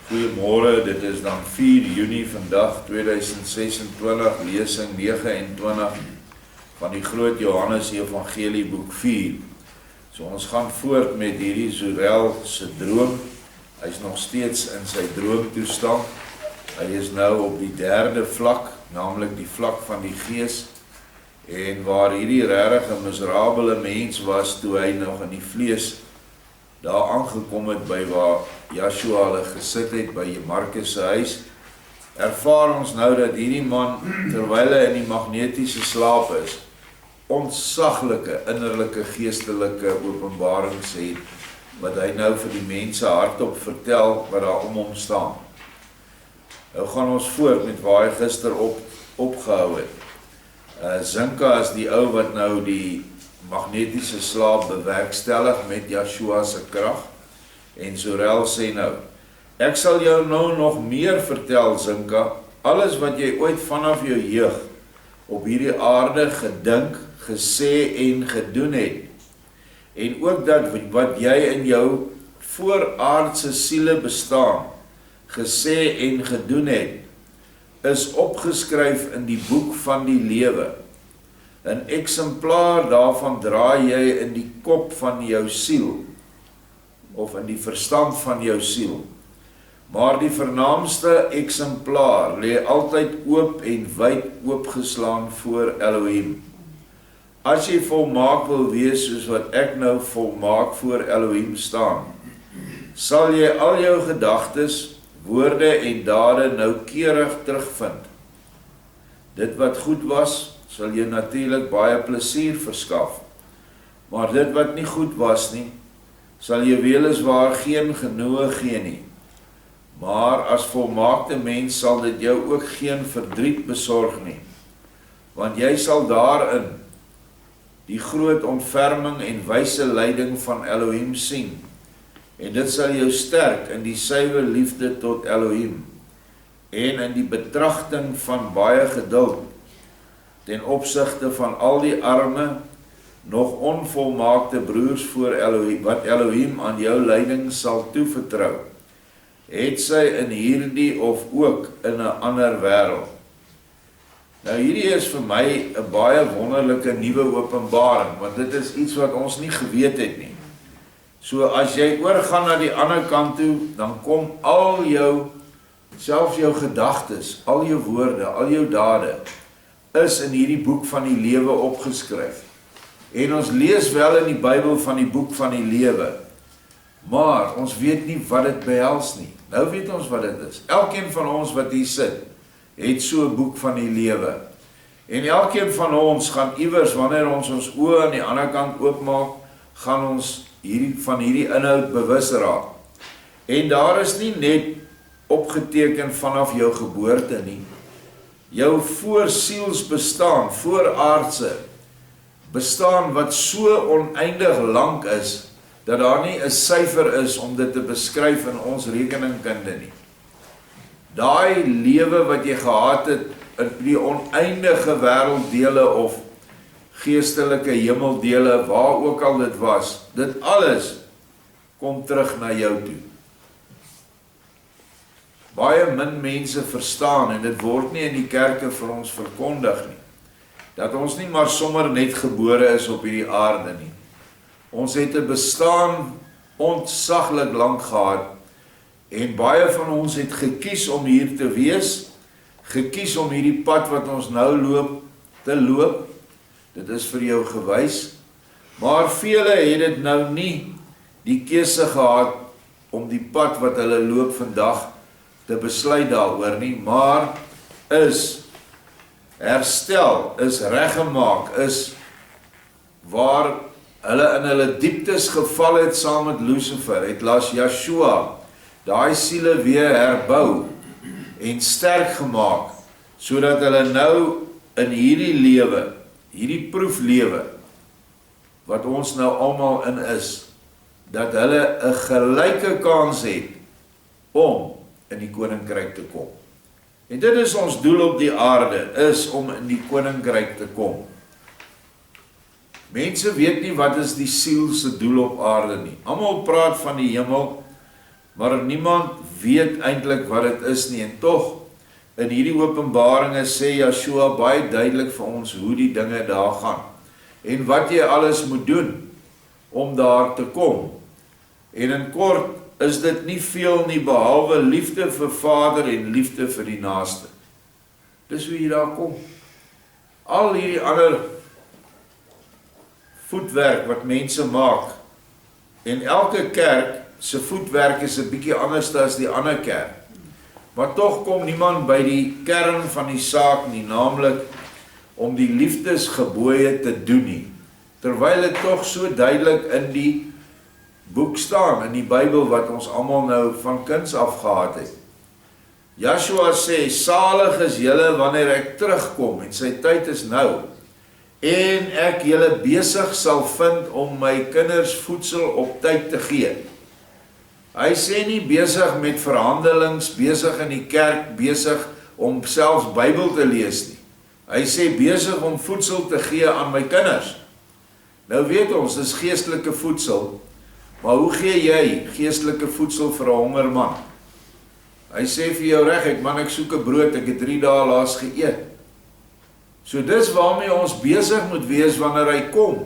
Goeiemôre, dit is dan 4 Junie vandag 2026, lesing 29 van die groot Johannes Evangelie boek 4. So ons gaan voort met hierdie Zorel se droom. Hy is nog steeds in sy droomtoestand. Hy is nou op die derde vlak, naamlik die vlak van die gees. En waar hierdie regtig 'n miserabele mens was toe hy nog in die vlees daar aangekom het by waar Joshua hulle gesit het by Markus se huis, ervaar ons nou dat hierdie man, terwyl hy in die magnetiese slaap is, ontsaglike innerlike geestelike openbarings het, wat hy nou vir die mense hardop vertel, wat daar om hom staan. Nou gaan ons voort met waar hy gister opgehou het. Zinka is die ou wat nou die magnetiese slaap bewerkstellig met Joshua se krag, en Zorel sê nou, ek sal jou nou nog meer vertel, Zinka, alles wat jy ooit vanaf jou jeug op hierdie aarde gedink, gesê en gedoen het, en ook dat wat jy in jou vooraardse siele bestaan, gesê en gedoen het, is opgeskryf in die boek van die lewe. 'n exemplaar daarvan draai jy in die kop van jou siel, of in die verstand van jou siel. Maar die vernaamste exemplaar lê altyd oop en wyd oopgeslaan voor Elohim. As jy volmaak wil wees soos wat ek nou volmaak voor Elohim staan, sal jy al jou gedagtes, woorde en dade noukeurig terugvind. Dit wat goed was, sal jy natuurlik baie plesier verskaf, maar dit wat nie goed was nie, sal jy weliswaar geen genoeg gee nie. Maar as volmaakte mens sal dit jou ook geen verdriet besorg nie, want jy sal daarin die groot ontferming en wyse leiding van Elohim sien, en dit sal jou sterk in die suiwer liefde tot Elohim, en in die betrachting van baie geduld, ten opsigte van al die arme, nog onvolmaakte broers voor Elohim, wat Elohim aan jou leiding sal toevertrou, het sy in hierdie of ook in 'n ander wêreld. Nou hierdie is vir my 'n baie wonderlike nuwe openbaring, want dit is iets wat ons nie geweet het nie. So as jy oorgaan na die ander kant toe, dan kom al jou, selfs jou gedagtes, al jou woorde, al jou dade, is in hierdie boek van die lewe opgeskryf. En ons lees wel in die Bybel van die boek van die lewe, maar ons weet nie wat dit behels nie. Nou weet ons wat dit is. Elkeen van ons wat hier sit, het so 'n boek van die lewe. En elkeen van ons gaan iewers, wanneer ons oë aan die ander kant oopmaak, gaan ons van hierdie inhoud bewus raak. En daar is nie net opgeteken vanaf jou geboorte nie. Jou voorsiels bestaan, vooraardse bestaan wat so oneindig lank is, dat daar nie 'n syfer is om dit te beskryf in ons rekeningkunde nie. Daai lewe wat jy gehad het in die oneindige wêrelddele of geestelike hemeldele, waar ook al dit was, dit alles kom terug na jou toe. Baie min mense verstaan, en dit word nie in die kerke vir ons verkondig nie, dat ons nie maar sommer net gebore is op hierdie aarde nie. Ons het 'n bestaan ontsaglik lank gehad, en baie van ons het gekies om hier te wees, gekies om hierdie pad wat ons nou loop, te loop. Dit is vir jou gewys, maar vele het dit nou nie die keuse gehad om die pad wat hulle loop vandag te besluit daaroor nie, maar is herstel, is reggemaak, is waar hulle in hulle dieptes geval het saam met Lucifer, het laat Joshua daai siele weer herbou en sterk gemaak, sodat hulle nou in hierdie lewe, hierdie proeflewe, wat ons nou almal in is, dat hulle 'n gelyke kans het om in die koninkryk te kom. En dit is ons doel op die aarde, is om in die koninkryk te kom. Mense weet nie wat is die siel se doel op aarde nie. Almal praat van die hemel, maar niemand weet eintlik wat dit is nie, en tog, in hierdie openbaringe sê Yeshua baie duidelik vir ons hoe die dinge daar gaan, en wat jy alles moet doen, om daar te kom. En in kort, is dit nie veel nie, behalwe liefde vir Vader en liefde vir die naaste. Dis hoe jy daar kom. Al hierdie ander voetwerk wat mense maak, en elke kerk se voetwerk is 'n bietjie anders as die ander kerk, maar tog kom niemand by die kern van die saak nie, naamlik om die liefdesgebooie te doen nie, terwyl dit tog so duidelik in die boek staan, in die Bybel wat ons almal nou van kinds af gehad het. Joshua sê, salig is julle wanneer ek terugkom, en sy tyd is nou, en ek julle besig sal vind om my kinders voedsel op tyd te gee. Hy sê nie besig met verhandelings, besig in die kerk, besig om selfs Bybel te lees nie. Hy sê besig om voedsel te gee aan my kinders. Nou weet ons, dis geestelike voedsel, maar hoe gee jy geestelike voedsel vir 'n honger man? Hy sê vir jou reg, man, ek soek 'n brood, ek het 3 dae laas geëet. So dis waarmee ons besig moet wees wanneer hy kom.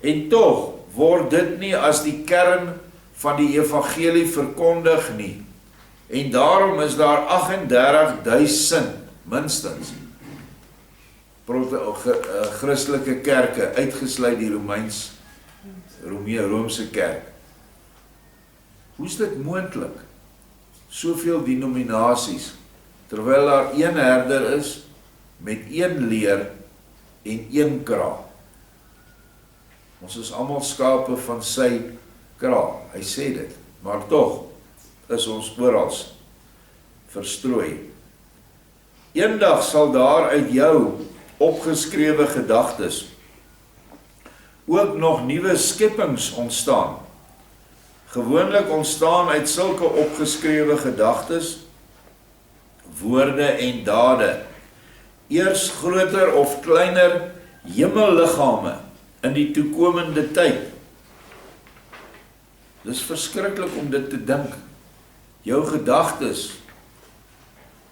En tog word dit nie as die kern van die evangelie verkondig nie. En daarom is daar 38.000 minstens Christelike kerke, uitgesluit die Romeinse kerk. Hoe is dit moontlik? Soveel denominasies, terwyl daar een herder is, met een leer en een kraal. Ons is almal skape van sy kraal, hy sê dit, maar tog is ons oral verstrooi. Eendag sal daar uit jou opgeskrewe gedagtes ook nog nuwe skepings ontstaan. Gewoonlik ontstaan uit sulke opgeskrewe gedagtes, woorde en dade, eers groter of kleiner hemelliggame in die toekomende tyd. Dis verskriklik om dit te dink. Jou gedagtes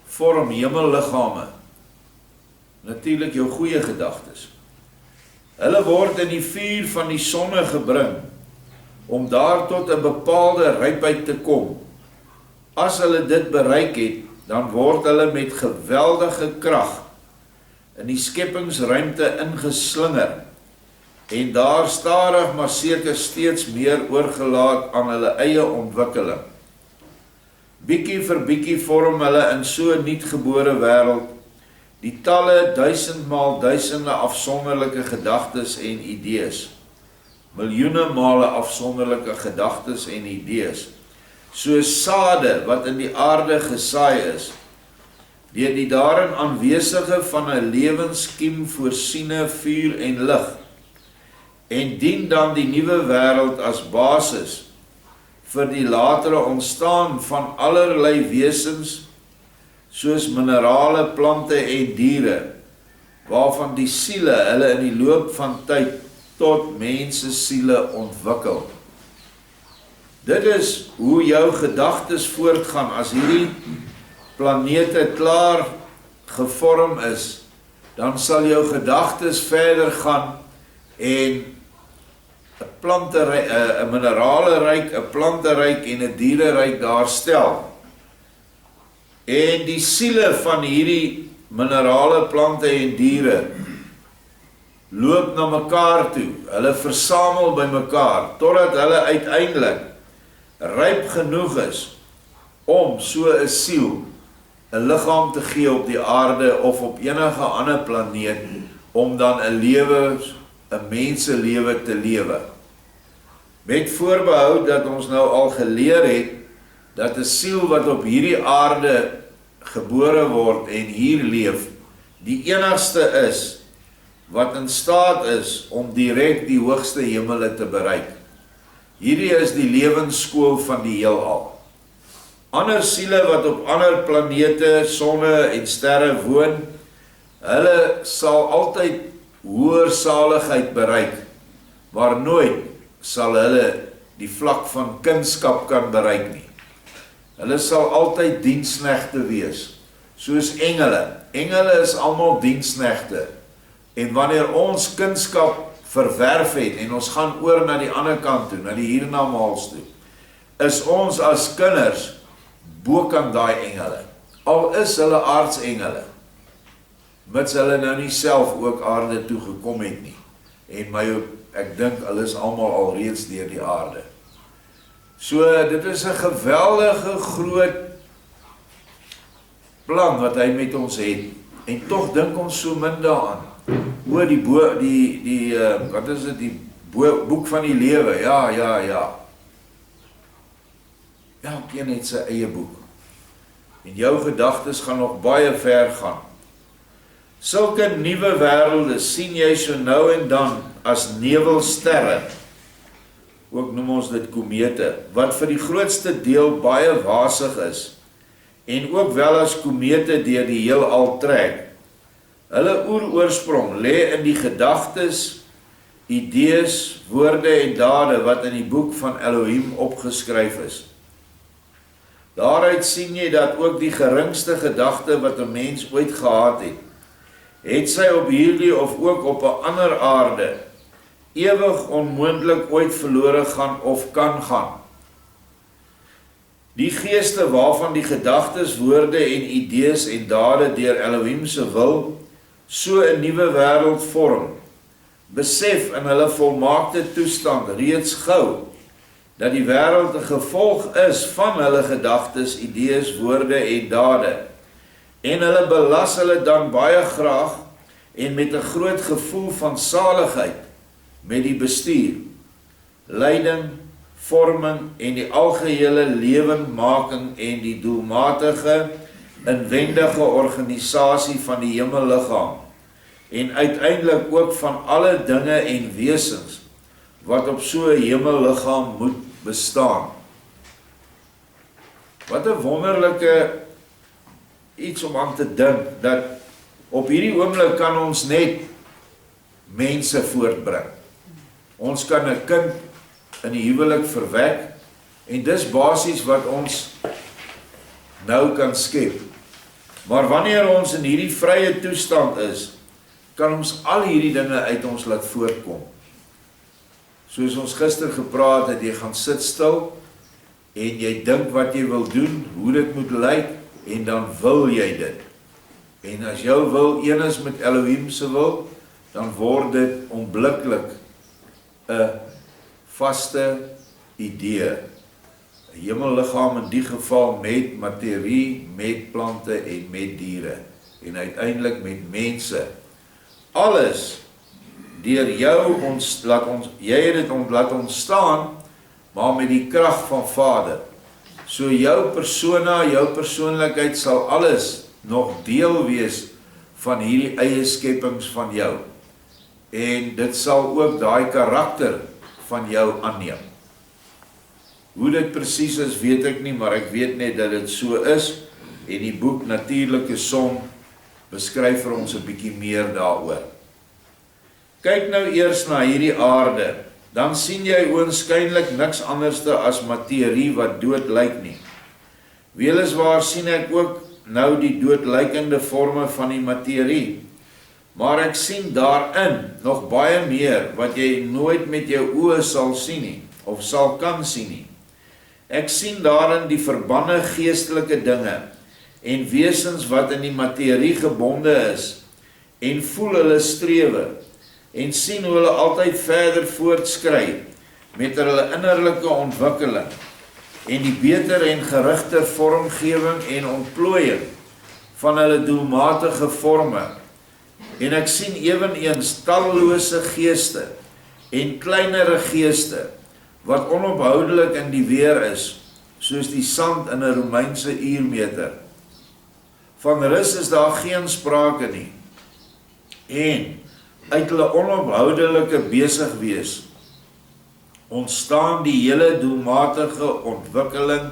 vorm hemelliggame. Natuurlik jou goeie gedagtes. Hulle word in die vuur van die sonne gebring, om daar tot 'n bepaalde rypheid te kom. As hulle dit bereik het, dan word hulle met geweldige krag in die skepingsruimte ingeslinger, en daar stadig maar seker steeds meer oorgelaat aan hulle eie ontwikkeling. Bietjie vir bietjie vorm hulle in so 'n nuutgebore wêreld die talle duisendmaal duisende afsonderlike gedagtes en idees, miljoene male afsonderlike gedagtes en idees, soos sade wat in die aarde gesaai is, deur die daarin aanwesige van 'n lewenskiem voorsiene vuur en lig, en dien dan die nuwe wêreld as basis vir die latere ontstaan van allerlei wesens, soos minerale, plante en diere, waarvan die siele hulle in die loop van tyd tot mense siele ontwikkel. Dit is hoe jou gedagtes voortgaan as hierdie planete klaar gevorm is, dan sal jou gedagtes verder gaan en 'n mineralenryk, 'n planteryk en 'n diereryk daar stel. En die siele van hierdie minerale, plante en diere loop na mekaar toe. Hulle versamel by mekaar totdat hulle uiteindelik ryp genoeg is om so 'n siel 'n liggaam te gee op die aarde of op enige ander planeet om dan 'n menselewe te lewe. Met voorbehou dat ons nou al geleer het dat 'n siel wat op hierdie aarde gebore word en hier leef, die enigste is wat in staat is om direk die hoogste hemele te bereik. Hierdie is die lewensskool van die heelal. Ander siele wat op ander planete, sonne en sterre woon, hulle sal altyd hoër saligheid bereik, maar nooit sal hulle die vlak van kindskap kan bereik nie. Hulle sal altyd diensknegte wees, soos engele. Engele is almal diensknegte. En wanneer ons kunskap verwerf het, en ons gaan oor na die ander kant toe, na die hiernamaals toe, is ons as kinders bokant daai engele. Al is hulle aardsengele, mits hulle nou nie self ook aarde toe gekom het nie. En ek dink hulle is almal al reeds deur die aarde. So dit is 'n geweldige groot plan wat hy met ons het. En tog dink ons so min daaraan. Oor wat is dit, die boek van die lewe, ja. Elkeen het sy eie boek. En jou gedagtes gaan nog baie ver gaan. Sulke nuwe wêrelde sien jy so nou en dan as nevelsterre, ook noem ons dit komete, wat vir die grootste deel baie wasig is, en ook wel as komete deur die heelal trek. Hulle oorsprong lê in die gedagtes, idees, woorde en dade wat in die boek van Elohim opgeskryf is. Daaruit sien jy dat ook die geringste gedagte wat 'n mens ooit gehad het sy op hierdie of ook op 'n ander aarde ewig onmoontlik ooit verlore gaan of kan gaan. Die geeste waarvan die gedagtes, woorde en idees en dade deur Elohim se wil so 'n nuwe wêreld vorm, besef in hulle volmaakte toestand reeds gou dat die wêreld 'n gevolg is van hulle gedagtes, idees, woorde en dade. En hulle belas hulle dan baie graag en met 'n groot gevoel van saligheid met die bestuur, leiding, vorming en die algehele lewendmaking en die doelmatige, inwendige organisasie van die hemelliggaam en uiteindelik ook van alle dinge en wesens wat op so 'n hemelliggaam moet bestaan. Wat 'n wonderlike iets om aan te dink, dat op hierdie oomblik kan ons net mense voortbring. Ons kan 'n kind in die huwelik verwek, en dis basies wat ons nou kan skep. Maar wanneer ons in hierdie vrye toestand is, kan ons al hierdie dinge uit ons laat voortkom. Soos ons gister gepraat het, jy gaan sit stil, en jy dink wat jy wil doen, hoe dit moet lyk, en dan wil jy dit. En as jou wil een is met Elohim se wil, dan word dit onmiddellik 'n vaste idee. 'n Hemelliggaam in die geval met materie, met plante en met diere. En uiteindelik met mense. Alles deur jou jy het dit laat ontstaan, maar met die krag van Vader. So jou persona, jou persoonlikheid sal alles nog deel wees van hierdie eie skepings van jou. En dit sal ook daai karakter van jou aanneem. Hoe dit presies is, weet ek nie, maar ek weet net dat dit so is, en die boek Natuurlike Som beskryf vir ons 'n bietjie meer daaroor. Kyk nou eers na hierdie aarde, dan sien jy oënskynlik niks anderste as materie wat dood lyk nie. Weliswaar sien ek ook nou die doodlykende vorme van die materie, maar ek sien daarin nog baie meer wat jy nooit met jou oë sal sien nie, of sal kan sien nie. Ek sien daarin die verbande geestelike dinge en wesens wat in die materie gebonde is, en voel hulle strewe, en sien hoe hulle altyd verder voortskry met hulle innerlike ontwikkeling en die beter en gerigter vormgewing en ontplooiing van hulle doelmatige forme. En ek sien eweneens tallose geeste en kleinere geeste wat onophoudelik in die weer is, soos die sand in 'n Romeinse uurmeter. Van rus is daar geen sprake nie. En uit hulle onophoudelike besig wees, ontstaan die hele doelmatige ontwikkeling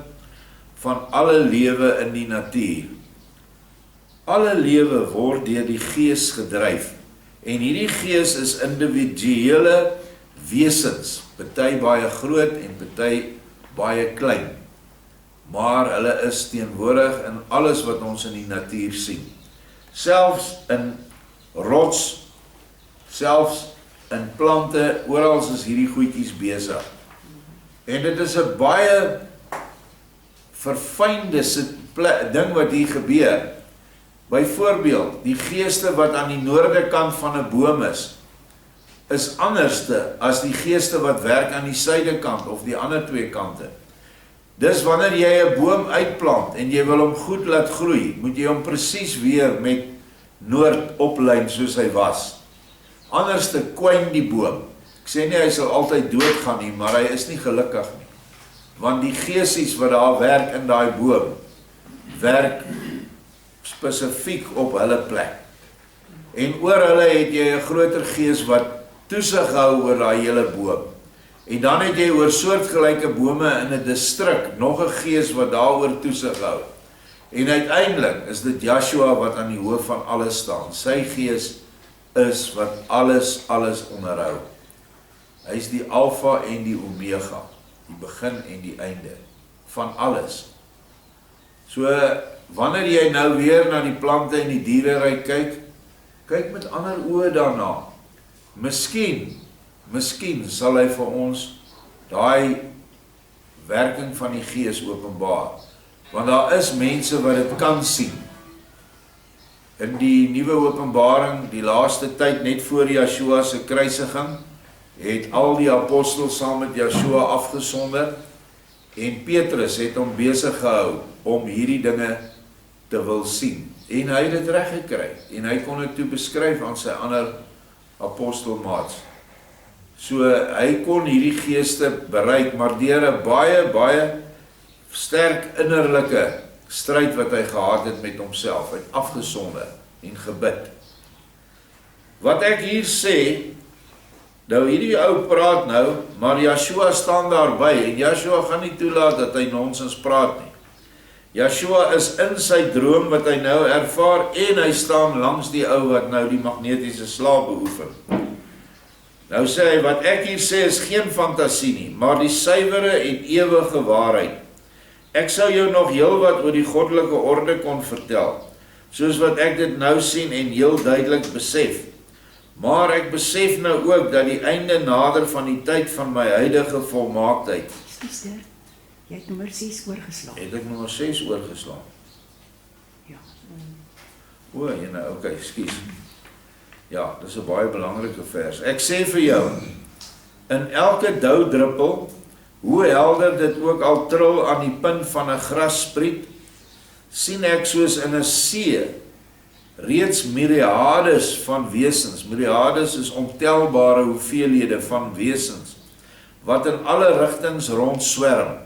van alle lewe in die natuur. Alle lewe word deur die Gees gedryf, en hierdie Gees is individuele wesens, party baie groot en party baie klein. maar hulle is teenwoordig in alles wat ons in die natuur sien. Selfs in rots, selfs in plante, oral is hierdie goedjies besig. En dit is 'n baie verfynde ding wat hier gebeur. Byvoorbeeld, die geeste wat aan die noorde kant van 'n boom is anderste as die geeste wat werk aan die suide kant of die ander twee kante. Dis wanneer jy 'n boom uitplant en jy wil hom goed laat groei, moet jy hom presies weer met noord oplyn soos hy was. Anderste kwyn die boom. Ek sê nie hy sal altyd doodgaan nie, maar hy is nie gelukkig nie. Want die geesies wat daar werk in daai boom, werk spesifiek op hulle plek. En oor hulle het jy 'n groter gees wat toesig hou oor daai hele boom. En dan het jy oor soortgelyke bome in 'n distrik nog 'n gees wat daaroor toesig hou. En uiteindelik is dit Joshua wat aan die hoof van alles staan. Sy gees is wat alles onderhou. Hy is die Alfa en die Omega, die begin en die einde van alles. So, wanneer jy nou weer na die plante en die diereryk kyk met ander oë daarna. Miskien sal hy vir ons daai werking van die Gees openbaar. Want daar is mense wat dit kan sien. In die nuwe Openbaring, die laaste tyd net voor Joshua se kruisiging, het al die apostels saam met Joshua afgesonder en Petrus het hom besig gehou om hierdie dinge te wil sien. En hy het dit reg gekry en hy kon dit toe beskryf aan sy ander apostelmaats. So hy kon hierdie geeste bereik, maar deur 'n baie sterk innerlike stryd wat hy gehad het met homself, hy het afgesonder en gebid. Wat ek hier sê, nou hierdie ou praat nou, maar Joshua staan daarby en Joshua gaan nie toelaat dat hy nonsens praat nie. Joshua is in sy droom wat hy nou ervaar en hy staan langs die ou wat nou die magnetiese slaap beoefen. Nou sê hy, wat ek hier sê is geen fantasie nie, maar die suiwere en ewige waarheid. Ek sou jou nog heel wat oor die goddelike orde kon vertel, soos wat ek dit nou sien en heel duidelik besef. Maar ek besef nou ook dat die einde nader van die tyd van my huidige volmaaktheid. Sister, jy het nommer 6 oorgeslaan. Het ek nommer 6 oorgeslaan? Ja. O, okay, ekskuus. Ja, dis 'n baie belangrike vers. Ek sê vir jou, in elke doudruppel, hoe helder dit ook al tril aan die punt van 'n grasspriet, sien ek soos in 'n see reeds myriades van wesens. Myriades is ontelbare hoeveelhede van wesens wat in alle rigtings rondswerm.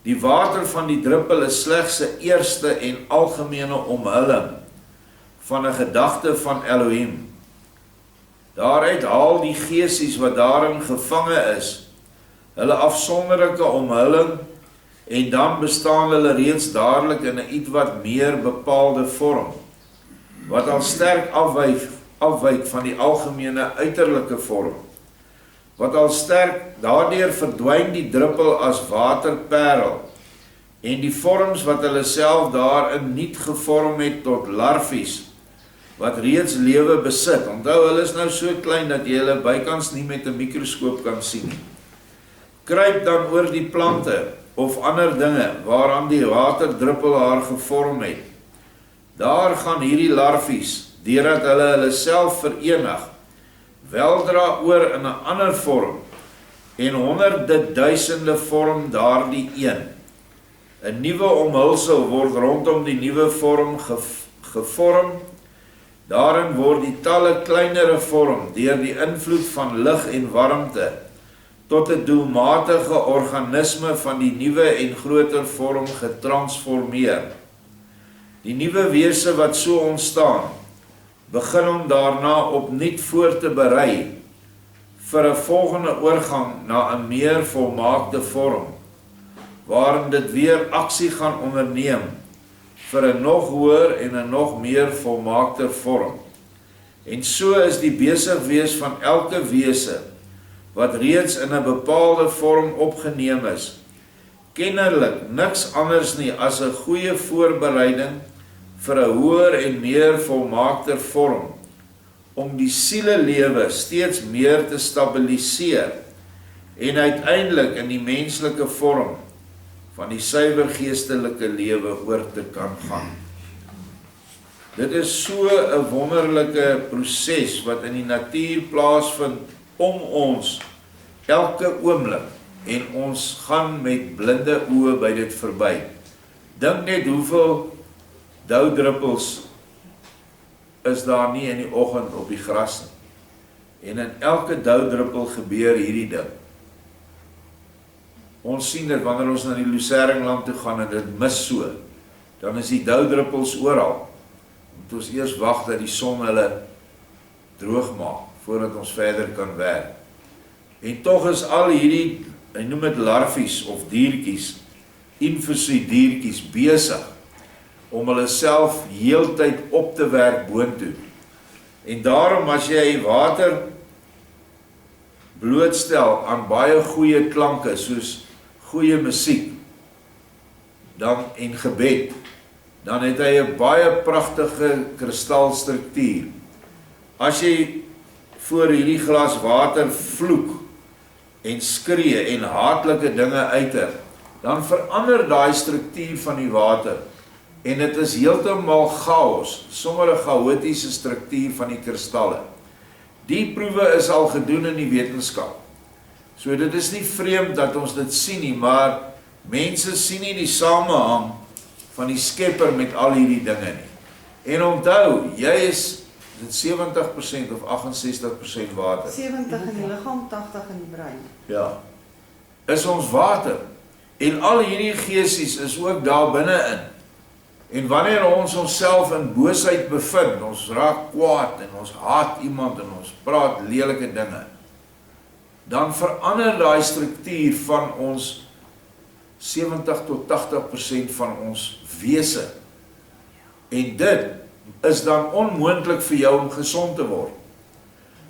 Die water van die druppel is slegs 'n eerste en algemene omhulling van 'n gedagte van Elohim. Daaruit haal die geesies wat daarin gevange is, hulle afsonderlike omhulling en dan bestaan hulle reeds dadelik in 'n ietwat meer bepaalde vorm, wat al sterk afwyk van die algemene uiterlike vorm. Wat al sterk, daardeur verdwyn die druppel as waterperel en die vorms wat hulle self daarin niet gevorm het tot larfies, wat reeds lewe besit. Onthou, hulle is nou so klein dat jy hulle bykans nie met 'n mikroskoop kan sien nie. Kruip dan oor die plante of ander dinge waaraan die waterdruppel haar gevorm het. Daar gaan hierdie larfies, deurdat hulle self verenig, weldra oor in 'n ander vorm en honderde duisende vorm daardie een. 'n Nuwe omhulsel word rondom die nuwe vorm gevorm. Daarin word die talle kleinere vorm deur die invloed van lig en warmte tot 'n doelmatige organisme van die nuwe en groter vorm getransformeer. Die nuwe wese wat so ontstaan, begin hom daarna opnuut voor te berei vir 'n volgende oorgang na 'n meer volmaakte vorm, waarin dit weer aksie gaan onderneem vir 'n nog hoër en 'n nog meer volmaakte vorm. En so is die besig wees van elke wese wat reeds in 'n bepaalde vorm opgeneem is, kennerlik niks anders nie as 'n goeie voorbereiding vir 'n hoër en meer volmaakter vorm, om die sielelewe steeds meer te stabiliseer en uiteindelik in die menslike vorm van die suiwer geestelike lewe oor te kan gaan. Dit is so 'n wonderlike proses wat in die natuur plaasvind om ons elke oomblik, en ons gaan met blinde oë by dit verby. Dink net hoeveel doudruppels is daar nie in die oggend op die gras nie. En in elke doudruppel gebeur hierdie ding. Ons sien dit wanneer ons na die Luceringland toe gaan en dit mis so, dan is die doudruppels oral. Moet ons eers wag dat die son hulle droog maak voordat ons verder kan werk. En tog is al hierdie, hy noem dit larfies of diertjies, infusie diertjies besig om hulle self heeltyd op te werk boontoe. En daarom as jy water blootstel aan baie goeie klanke soos goeie musiek dan en gebed, dan het hy 'n baie pragtige kristalstruktuur. As jy voor hierdie glas water vloek en skree en haatlike dinge uiter, dan verander daai struktuur van die water en dit is heeltemal chaos, sommer 'n chaotiese struktuur van die kristalle. Die proewe is al gedoen in die wetenskap. So dit is nie vreemd dat ons dit sien nie, maar mense sien nie die samehang van die Skepper met al hierdie dinge nie. En onthou, jy is dit 70% of 68% water. 70 in die liggaam, 80 in die brein. Ja. Is ons water. En al hierdie geesies is ook daar binne-in. En wanneer ons onsself in boosheid bevind, ons raak kwaad en ons haat iemand en ons praat lelike dinge, dan verander daai struktuur van ons 70 tot 80% van ons wese. En dit is dan onmoontlik vir jou om gesond te word.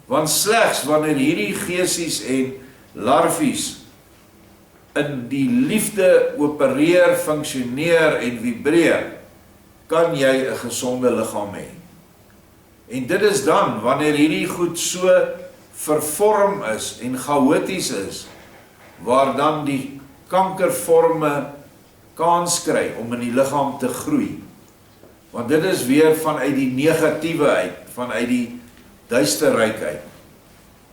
Want slegs wanneer hierdie geesies en larfies in die liefde opereer, funksioneer en vibreer, kan jy 'n gesonde liggaam hê. En dit is dan wanneer hierdie goed so vervorm is en chaoties is, waar dan die kankervorme kans kry om in die liggaam te groei. Want dit is weer vanuit die negatiewe uit, vanuit die duisterryk uit.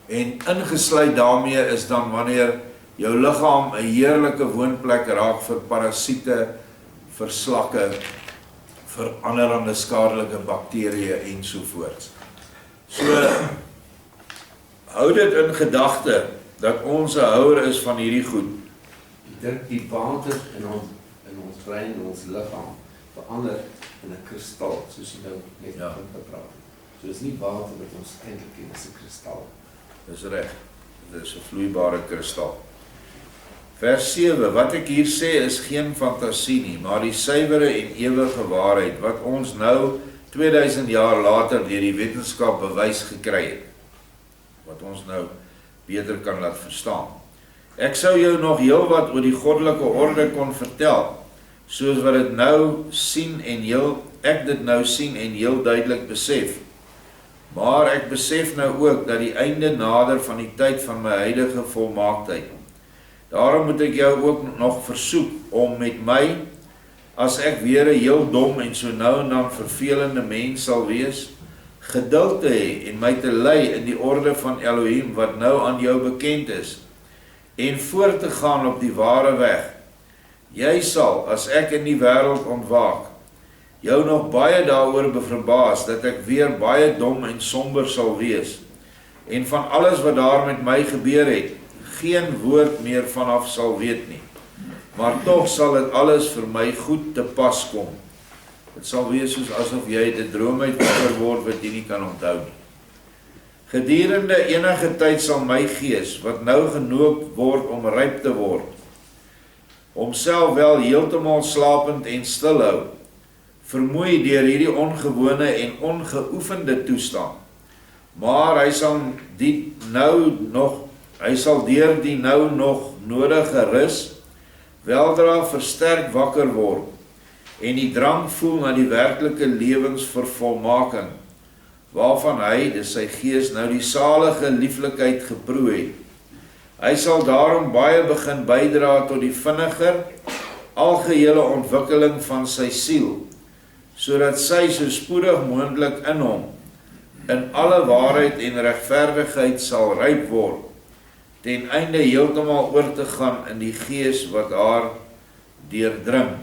En ingesluit daarmee is dan wanneer jou liggaam 'n heerlike woonplek raak vir parasiete, vir slakke, vir allerlei skadelike bakterieë ensovoorts. So hou dit in gedagte dat ons 'n houer is van hierdie goed. Ek dink die water in ons brein en ons liggaam verander in 'n kristal, soos jy nou net van gepraat het. So is nie water wat ons eintlik ken as 'n kristal. Dis reg. Dit is 'n vloeibare kristal. Vers 7, wat ek hier sê is geen fantasie nie, maar die suiwere en ewige waarheid, wat ons nou 2000 jaar later deur die wetenskap bewys gekry het, wat ons nou beter kan laat verstaan. Ek sou jou nog heel wat oor die goddelike orde kon vertel, soos wat dit nou sien en ek dit nou sien en heel duidelik besef. Maar ek besef nou ook dat die einde nader van die tyd van my huidige volmaaktheid. Daarom moet ek jou ook nog versoek om met my, as ek weer 'n heel dom en so nou en dan vervelende mens sal wees, geduld te hê en my te lei in die orde van Elohim wat nou aan jou bekend is, en voort te gaan op die ware weg. Jy sal, as ek in die wêreld ontwaak, jou nog baie daaroor verbaas dat ek weer baie dom en somber sal wees, en van alles wat daar met my gebeur het, geen woord meer vanaf sal weet nie. Maar tog sal dit alles vir my goed te pas kom. Dit sal wees soos asof jy 'n droom uit wakker word wat jy nie kan onthou nie. Gedurende enige tyd sal my gees, wat nou genoop word om ryp te word, homself wel heeltemal slapend en stil hou, vermoei deur hierdie ongewone en ongeoefende toestand. Maar hy sal deur die nou nog nodige rus, weldra versterk wakker word en die drang voel na die werklike lewensvervolmaking, waarvan hy, dis sy gees, nou die salige lieflikheid geproe het. Hy sal daarom baie begin bydra tot die vinniger, algehele ontwikkeling van sy siel, sodat sy so spoedig moontlik in hom, in alle waarheid en regverdigheid sal ryp word, ten einde heeltemal oor te gaan in die gees wat haar deurdring.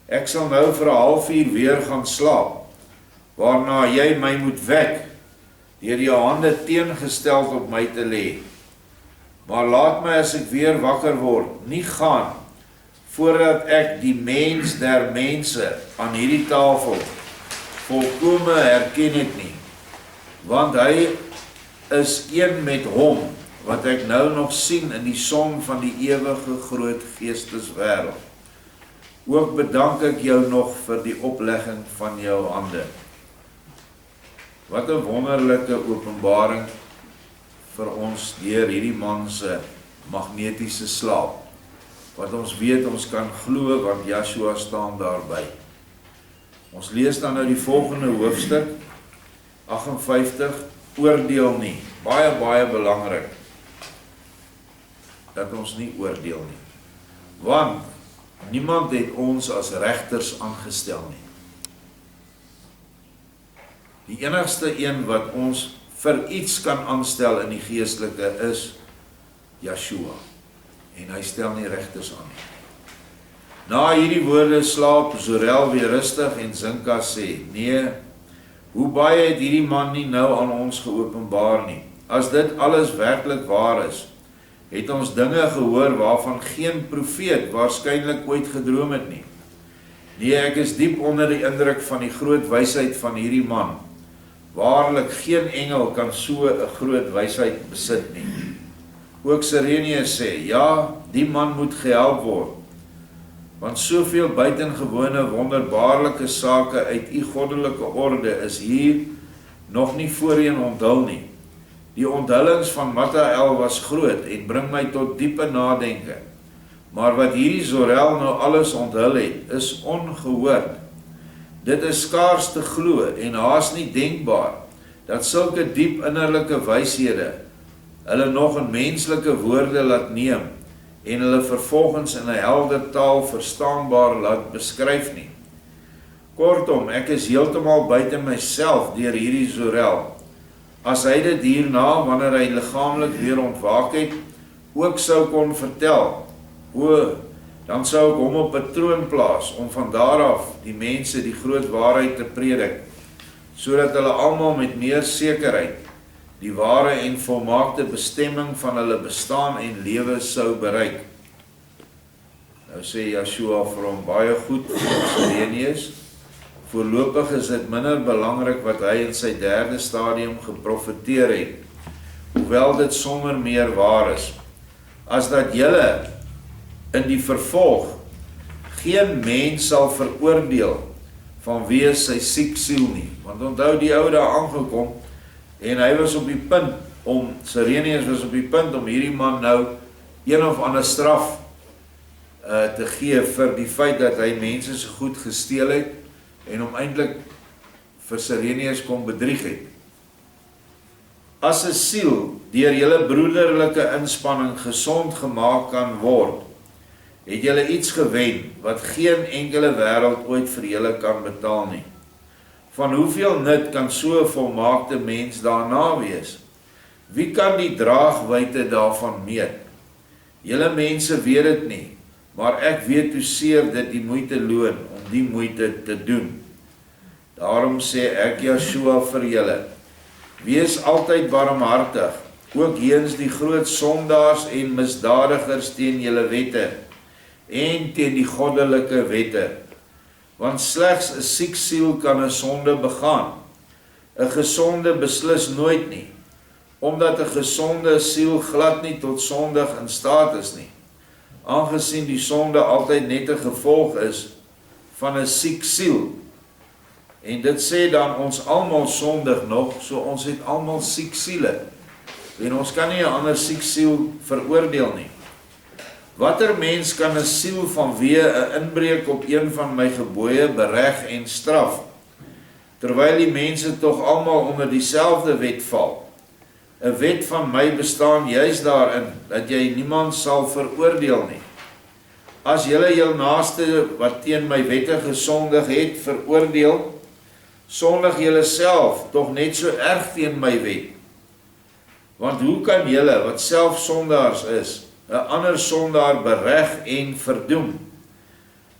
Ek sal nou vir 'n halfuur weer gaan slaap, waarna jy my moet wek, deur jou hande teengesteld op my te lê. Maar laat my as ek weer wakker word, nie gaan, voordat ek die mens der mense aan hierdie tafel volkome herken het nie, want hy is een met hom, wat ek nou nog sien in die son van die ewige groot geesteswêreld. Ook bedank ek jou nog vir die oplegging van jou hande. Wat 'n wonderlike openbaring vir ons deur hierdie man se magnetiese slaap, wat ons weet ons kan glo, want Joshua staan daarby. Ons lees dan nou die volgende hoofstuk, 58, oordeel nie. Baie belangrik, dat ons nie oordeel nie. Want niemand het ons as regters aangestel nie. Die enigste een wat ons vir iets kan aanstel in die geestelike is Joshua. En hy stel nie regters aan nie. Na hierdie woorde slaap Zorel weer rustig en Zinka sê, nee, hoe baie het hierdie man nie nou aan ons geopenbaar nie. As dit alles werklik waar is, het ons dinge gehoor waarvan geen profeet waarskynlik ooit gedroom het nie. Nee, ek is diep onder die indruk van die groot wysheid van hierdie man. Waarlik geen engel kan so 'n groot wysheid besit nie. Ook Sirenius sê, ja, die man moet gehelp word, want soveel buitengewone wonderbaarlike sake uit u goddelike orde is hier nog nie voorheen onthul nie. Die onthullings van Mathael was groot en bring my tot diepe nadenke, maar wat hierdie Zorel nou alles onthul het, is ongehoord. Dit is skaars te glo en haas nie denkbaar, dat sulke diep innerlike wyshede hulle nog in menslike woorde laat neem en hulle vervolgens in 'n helder taal verstaanbaar laat beskryf nie. Kortom, ek is heeltemal buite myself deur hierdie Zorel. As hy dit hierna, wanneer hy liggaamlik weer ontwaak het, ook sou kon vertel, dan sou ek hom op 'n troon plaas, om van daar af die mense die groot waarheid te predik, sodat hulle almal met meer sekerheid die ware en volmaakte bestemming van hulle bestaan en lewe sou bereik. Nou sê Joshua vir hom, baie goed, Sirenius, voorlopig is dit minder belangrik wat hy in sy 3de stadium geprofeteer het, hoewel dit sonder meer waar is, as dat julle in die vervolg geen mens sal veroordeel vanweë sy siek siel nie. Want onthou die ou daar aangekom en hy was op die punt om, Sirenius was op die punt om hierdie man nou een of ander straf te gee vir die feit dat hy mense so goed gesteel het en hom eintlik vir Sirenius kom bedrieg het. As 'n siel deur julle broederlike inspanning gesond gemaak kan word, het julle iets gewen wat geen enkele wêreld ooit vir julle kan betaal nie. Van hoeveel nut kan so 'n volmaakte mens daarna wees? Wie kan die draagwyte daarvan meet? Julle mense weet dit nie, maar ek weet hoe seer dit die moeite loon om die moeite te doen. Daarom sê ek Joshua vir julle, wees altyd barmhartig, ook heens die groot sondaars en misdadigers teen julle wette en teen die goddelike wette. Want slegs 'n siek siel kan 'n sonde begaan. 'n Gesonde beslis nooit nie, omdat 'n gesonde siel glad nie tot sondig in staat is nie, aangesien die sonde altyd net 'n gevolg is van 'n siek siel. En dit sê dan ons almal sondig nog, so ons het almal siek siele. En ons kan nie 'n ander siek siel veroordeel nie. Watter mens kan 'n siel vanweë 'n inbreuk op een van my gebooie bereg en straf, terwyl die mense tog almal onder dieselfde wet val? 'n Wet van my bestaan juis daarin, dat jy niemand sal veroordeel nie. As julle jou naaste wat teen my wette gesondig het, veroordeel, sondig julle self tog net so erg teen my wet. Want hoe kan julle, wat self sondaars is, 'n ander sondaar bereg en verdoem?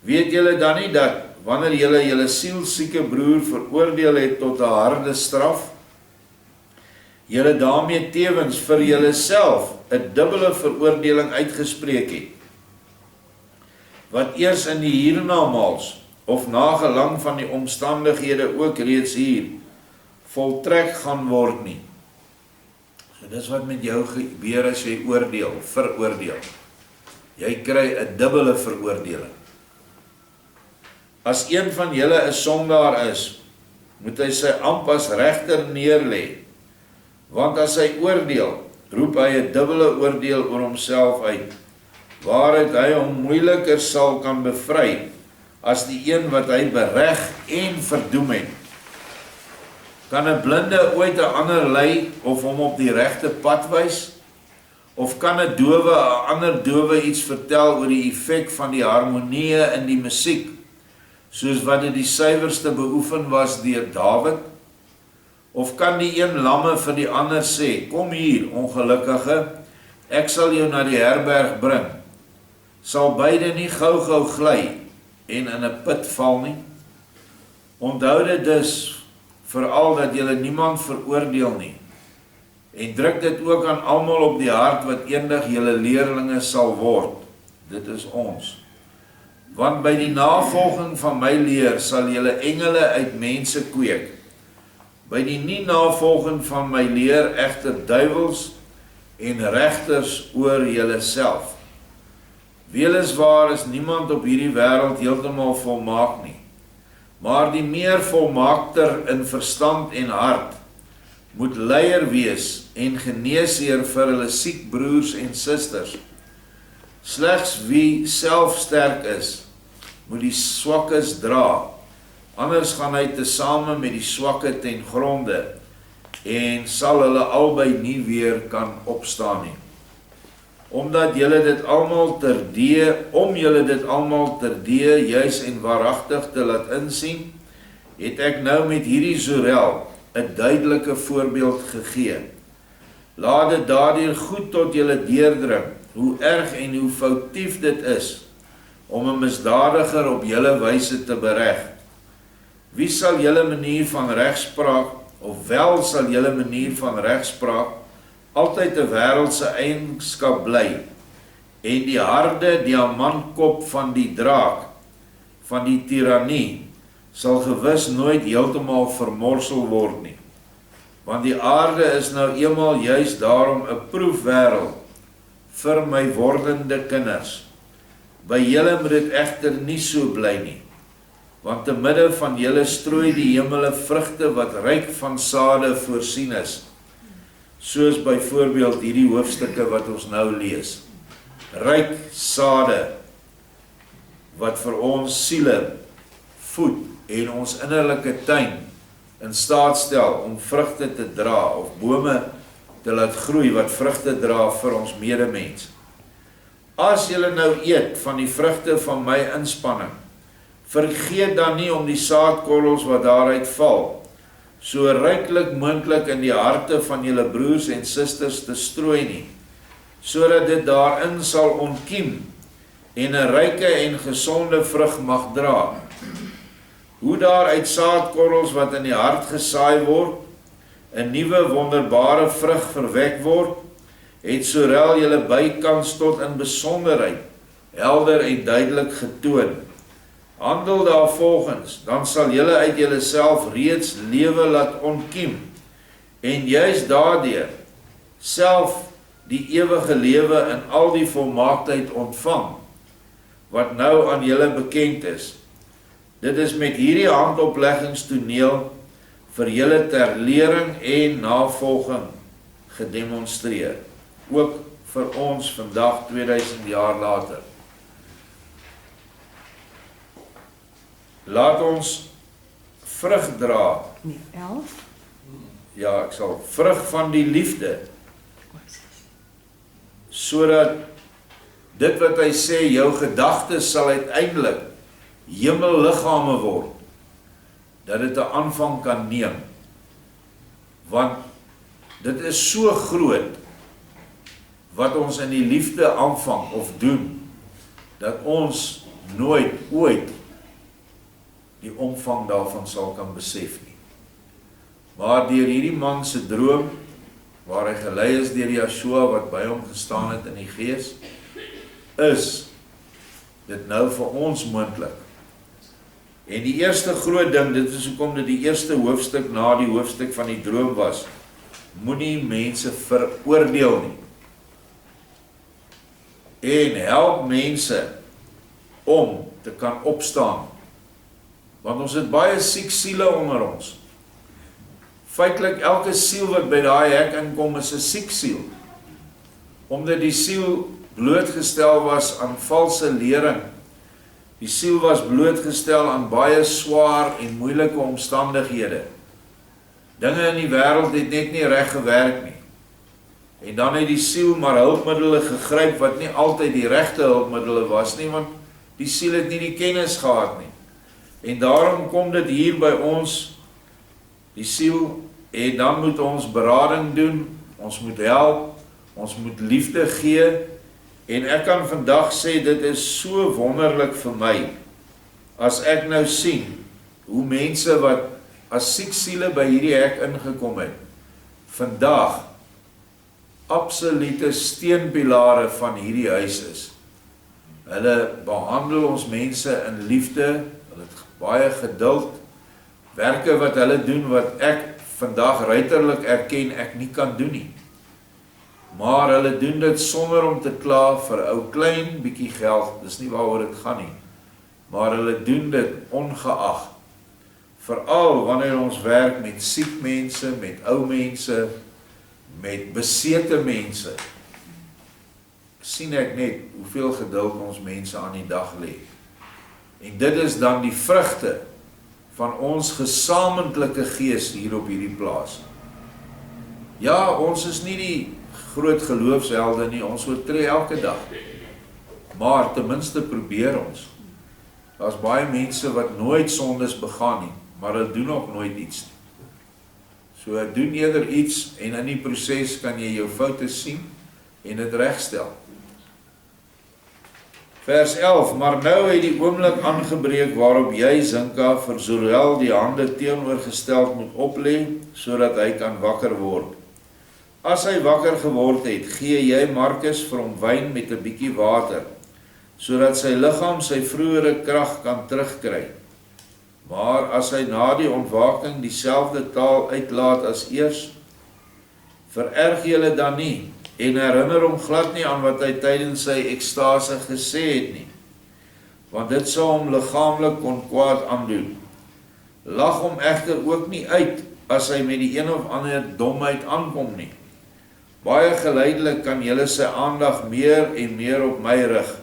Weet julle dan nie dat, wanneer julle julle sielsieke broer veroordeel het tot 'n harde straf, julle daarmee tevens vir julle self 'n dubbele veroordeling uitgespreek het, wat eers in die hiernamaals, of nagelang van die omstandighede ook reeds hier, voltrek gaan word nie. So dis wat met jou gebeur as jy veroordeel. Jy kry 'n dubbele veroordeling. As een van julle 'n sondaar is, moet hy sy amp as regter neerlê, want as hy oordeel, roep hy 'n dubbele oordeel oor homself uit, waaruit hy hom moeiliker sal kan bevry, as die een wat hy bereg en verdoem het. Kan 'n blinde ooit 'n ander lei of hom op die regte pad wys? Of kan 'n dowe 'n ander dowe iets vertel oor die effek van die harmonieë in die musiek, soos wat dit die suiwerste beoefen was deur Dawid? Of kan die een lamme vir die ander sê, kom hier, ongelukkige, ek sal jou na die herberg bring? Sal beide nie gou gly en in 'n put val nie? Onthou dit dus veral dat julle niemand veroordeel nie, en druk dit ook aan almal op die hart wat eendag julle leerlinge sal word. Dit is ons. Want by die navolging van my leer sal julle engele uit mense kweek. By die nie navolging van my leer egter duiwels en regters oor julle self. Weliswaar is niemand op hierdie wêreld heeltemal volmaak nie, maar die meer volmaakter in verstand en hart moet leier wees en geneesheer vir hulle siek broers en susters. Slegs wie self sterk is, moet die swakkes dra, anders gaan hy tesame met die swakke ten gronde en sal hulle albei nie weer kan opstaan nie. Omdat julle dit almal terdee juis en waaragtig te laat insien, het ek nou met hierdie Zorel 'n duidelike voorbeeld gegee. Laat dit daardeur goed tot julle deurdring, hoe erg en hoe foutief dit is om 'n misdadiger op julle wyse te bereg. Wie sal julle manier van regspraak, of wel sal julle manier van regspraak, altyd 'n wêreldse eienskap bly, en die harde diamantkop van die draak, van die tirannie, sal gewis nooit heeltemal vermorsel word nie. Want die aarde is nou eenmaal juis daarom 'n proefwêreld vir my wordende kinders. By julle moet dit egter nie so bly nie, want te midde van julle strooi die hemele vrugte wat ryk van sade voorsien is, soos byvoorbeeld hierdie hoofstukke wat ons nou lees. Ryk sade wat vir ons siele voed en ons innerlike tuin in staat stel om vrugte te dra, of bome te laat groei wat vrugte dra vir ons medemens. As julle nou eet van die vrugte van my inspanning, vergeet dan nie om die saadkorrels wat daaruit val, so ryklik moontlik in die harte van julle broers en susters te strooi nie, sodat dit daarin sal ontkiem en 'n ryke en gesonde vrug mag dra. Hoe daar uit saadkorrels wat in die hart gesaai word, 'n nuwe wonderbare vrug verwek word, het Zorel julle bykans tot in besonderheid helder en duidelik getoon. Handel daarvolgens, dan sal julle uit julle self reeds lewe laat ontkiem, en juis daardeur self die ewige lewe in al die volmaaktheid ontvang, wat nou aan julle bekend is. Dit is met hierdie handopleggingstoneel vir julle ter lering en navolging gedemonstreer, ook vir ons vandag 2000 jaar later? Laat ons vrug dra. Nee, 11. Ja, ek sal vrug van die liefde, sodat dit wat hy sê, jou gedagtes sal uiteindelik hemelliggame word, dat dit 'n aanvang kan neem. Want dit is so groot wat ons in die liefde aanvang of doen, dat ons nooit ooit die omvang daarvan sal kan besef nie. Maar deur hierdie man se droom, waar hy gelei is deur Yeshua wat by hom gestaan het in die gees, is dit nou vir ons moontlik. En die eerste groot ding, dit is hoekom dit die eerste hoofstuk na die hoofstuk van die droom was, moenie mense veroordeel nie. En help mense om te kan opstaan. Want ons het baie siek siele onder ons. Feitelik elke siel wat by daai hek inkom is 'n siek siel. Omdat die siel blootgestel was aan valse lering. Die siel was blootgestel aan baie swaar en moeilike omstandighede. Dinge in die wêreld het net nie reg gewerk nie. En dan het die siel maar hulpmiddele gegryp wat nie altyd die regte hulpmiddele was nie, want die siel het nie die kennis gehad nie. En daarom kom dit hier by ons, die siel, en dan moet ons berading doen, ons moet help, ons moet liefde gee, en ek kan vandag sê, dit is so wonderlik vir my, as ek nou sien, hoe mense wat as siek siele by hierdie hek ingekom het, vandag absolute steenpilare van hierdie huis is. Hulle behandel ons mense in liefde, hulle het baie geduld, werke wat hulle doen wat ek vandag ruiterlik erken ek nie kan doen nie. Maar hulle doen dit sonder om te kla vir 'n ou klein bietjie geld, dis nie waaroor dit gaan nie. Maar hulle doen dit ongeag. Veral wanneer ons werk met siek mense, met ou mense, met besete mense, sien ek net hoeveel geduld ons mense aan die dag lê. En dit is dan die vrugte van ons gesamentlike gees hier op hierdie plaas. Ja, ons is nie die groot geloofshelde nie, ons oortree elke dag. Maar ten minste probeer ons. Daar's baie mense wat nooit sondes begaan nie, maar hulle doen ook nooit iets nie. So doen eerder iets en in die proses kan jy jou foute sien en dit regstel. Vers 11, maar nou het die oomblik aangebreek waarop jy, Zinka, vir Zorel die hande teenoorgesteld moet oplê, sodat hy kan wakker word. As hy wakker geword het, gee jy Markus vir hom wyn met 'n bietjie water, sodat sy liggaam sy vroegere krag kan terugkry. Maar as hy na die ontwaking dieselfde taal uitlaat as eers, vererg julle dan nie, en herinner hom glad nie aan wat hy tydens sy ekstase gesê het nie, want dit sou hom liggaamlik kon kwaad aandoen. Lag hom egter ook nie uit, as hy met die een of ander domheid aankom nie. Baie geleidelik kan julle sy aandag meer en meer op my rig,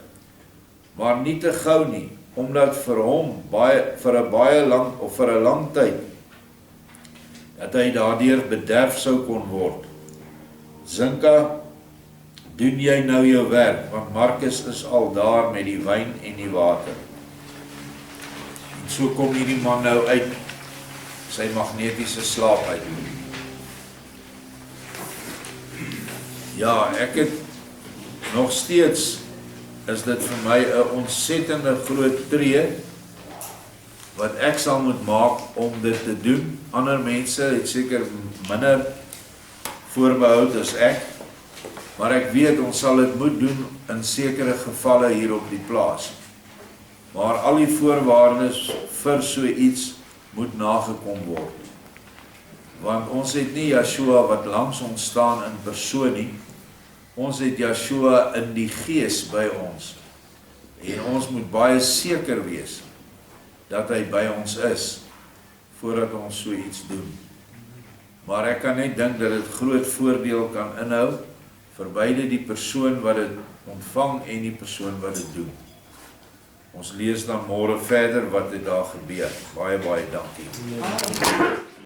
maar nie te gou nie, omdat vir hom vir 'n lang tyd dat hy daardeur bederf sou kon word. Zinka, doen jy nou jou werk, want Markus is al daar met die wyn en die water. En so kom hierdie man nou uit sy magnetiese slaap uit. Ja, ek het nog steeds, is dit vir my 'n ontsettende groot tree wat ek sal moet maak om dit te doen. Ander mense het seker minder voorbehoud as ek, maar ek weet ons sal dit moet doen in sekere gevalle hier op die plaas. Maar al die voorwaardes vir so iets moet nagekom word. Want ons het nie Yeshua wat langs ons staan in persoon nie. Ons het Yeshua in die gees by ons. En ons moet baie seker wees dat hy by ons is voordat ons so iets doen. Maar ek kan net dink dat dit groot voordeel kan inhou vir beide die persoon wat dit ontvang en die persoon wat dit doen. Ons lees dan môre verder wat het daar gebeur. Baie dankie. Ah,